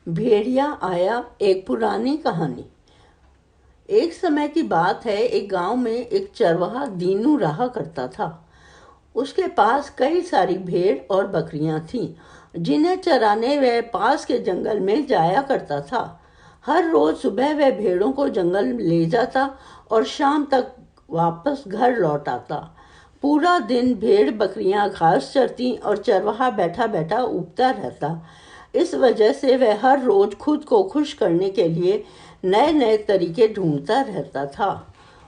भेड़िया आया। एक पुरानी कहानी। एक समय की बात है, एक गांव में एक चरवाहा दीनू रहा करता था। उसके पास कई सारी भेड़ और बकरियां थीं, जिन्हें चराने वह पास के जंगल में जाया करता था। हर रोज सुबह वह भेड़ों को जंगल ले जाता और शाम तक वापस घर लौट आता। पूरा दिन भेड़ बकरियां घास चरती और चरवाहा बैठा बैठा उबता रहता। इस वजह से वह हर रोज खुद को खुश करने के लिए नए नए तरीके ढूंढता रहता था।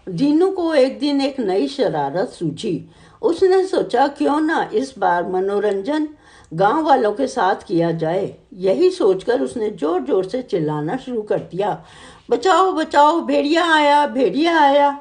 दीनू को एक दिन एक नई शरारत सूझी। उसने सोचा, क्यों ना इस बार मनोरंजन गांव वालों के साथ किया जाए। यही सोचकर उसने जोर जोर से चिल्लाना शुरू कर दिया, बचाओ बचाओ, भेड़िया आया, भेड़िया आया।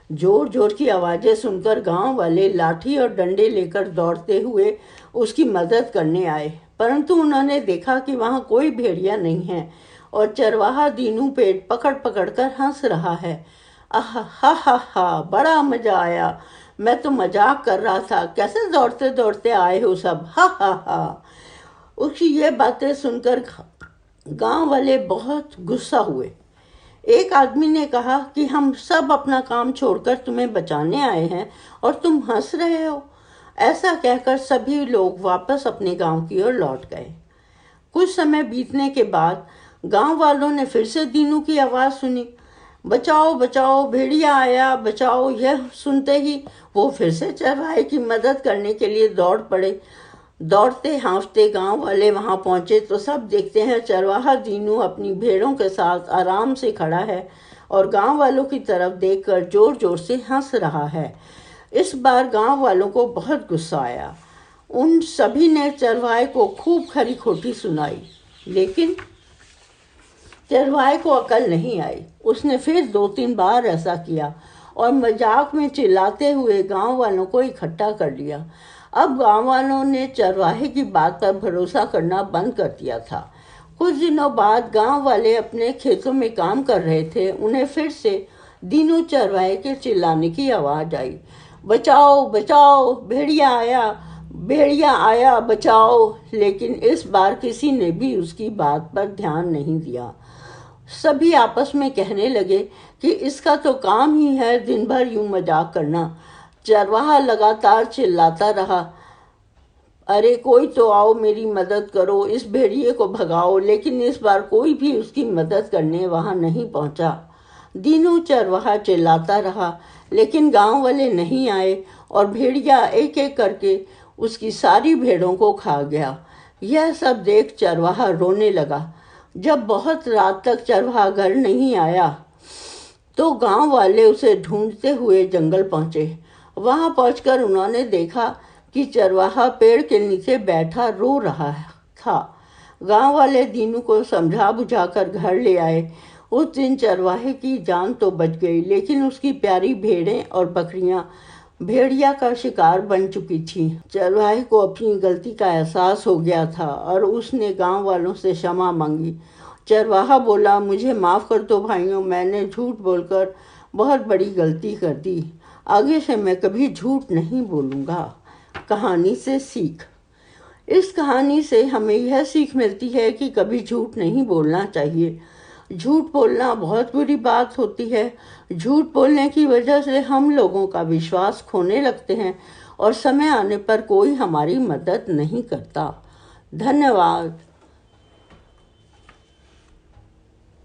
जोर जोर की आवाजें सुनकर गांव वाले लाठी और डंडे लेकर दौड़ते हुए उसकी मदद करने आए, परंतु उन्होंने देखा कि वहां कोई भेड़िया नहीं है और चरवाहा दीनू पेट पकड़ पकड़ कर हंस रहा है। आह हा हा हा, बड़ा मजा आया। मैं तो मजाक कर रहा था, कैसे दौड़ते दौड़ते आए हो सब, हा हा हा। उसकी ये बातें सुनकर गांव वाले बहुत गुस्सा हुए। एक आदमी ने कहा कि हम सब अपना काम छोड़कर तुम्हें बचाने आए हैं और तुम हंस रहे हो। ऐसा कहकर सभी लोग वापस अपने गांव की ओर लौट गए। कुछ समय बीतने के बाद गांव वालों ने फिर से दीनू की आवाज सुनी, बचाओ बचाओ, भेड़िया आया, बचाओ। यह सुनते ही वो फिर से चरवाहे की मदद करने के लिए दौड़ पड़े। दौड़ते हाँफते गांव वाले वहां पहुंचे तो सब देखते हैं चरवाहा दीनू अपनी भेड़ों के साथ आराम से खड़ा है और गांव वालों की तरफ देखकर जोर जोर से हंस रहा है। इस बार गांव वालों को बहुत गुस्सा आया। उन सभी ने चरवाहे को खूब खरी खोटी सुनाई, लेकिन चरवाहे को अकल नहीं आई। उसने फिर 2-3 बार ऐसा किया और मजाक में चिल्लाते हुए गांव वालों को इकट्ठा कर लिया। अब गांव वालों ने चरवाहे की बात पर भरोसा करना बंद कर दिया था। कुछ दिनों बाद गांव वाले अपने खेतों में काम कर रहे थे। उन्हें फिर से दीनू चरवाहे के चिल्लाने की आवाज आई, बचाओ बचाओ, भेड़िया आया, भेड़िया आया, बचाओ। लेकिन इस बार किसी ने भी उसकी बात पर ध्यान नहीं दिया। सभी आपस में कहने लगे कि इसका तो काम ही है दिन भर यूं मजाक करना। चरवाहा लगातार चिल्लाता रहा, अरे कोई तो आओ, मेरी मदद करो, इस भेड़िए को भगाओ। लेकिन इस बार कोई भी उसकी मदद करने वहां नहीं पहुंचा। दीनू चरवाहा चिल्लाता रहा, लेकिन गांव वाले नहीं आए और भेड़िया एक एक करके उसकी सारी भेड़ों को खा गया। यह सब देख चरवाहा रोने लगा। जब बहुत रात तक चरवाहा घर नहीं आया तो गांव वाले उसे ढूंढते हुए जंगल पहुंचे। वहां पहुंचकर उन्होंने देखा कि चरवाहा पेड़ के नीचे बैठा रो रहा था। गांव वाले दीनू को समझा बुझाकर घर ले आए। उस दिन चरवाहे की जान तो बच गई, लेकिन उसकी प्यारी भेड़ें और बकरियां भेड़िया का शिकार बन चुकी थी। चरवाहे को अपनी गलती का एहसास हो गया था और उसने गांव वालों से क्षमा मांगी। चरवाहा बोला, मुझे माफ़ कर दो भाइयों, मैंने झूठ बोलकर बहुत बड़ी गलती कर दी। आगे से मैं कभी झूठ नहीं बोलूँगा। कहानी से सीख। इस कहानी से हमें यह सीख मिलती है कि कभी झूठ नहीं बोलना चाहिए। झूठ बोलना बहुत बुरी बात होती है। झूठ बोलने की वजह से हम लोगों का विश्वास खोने लगते हैं और समय आने पर कोई हमारी मदद नहीं करता। धन्यवाद।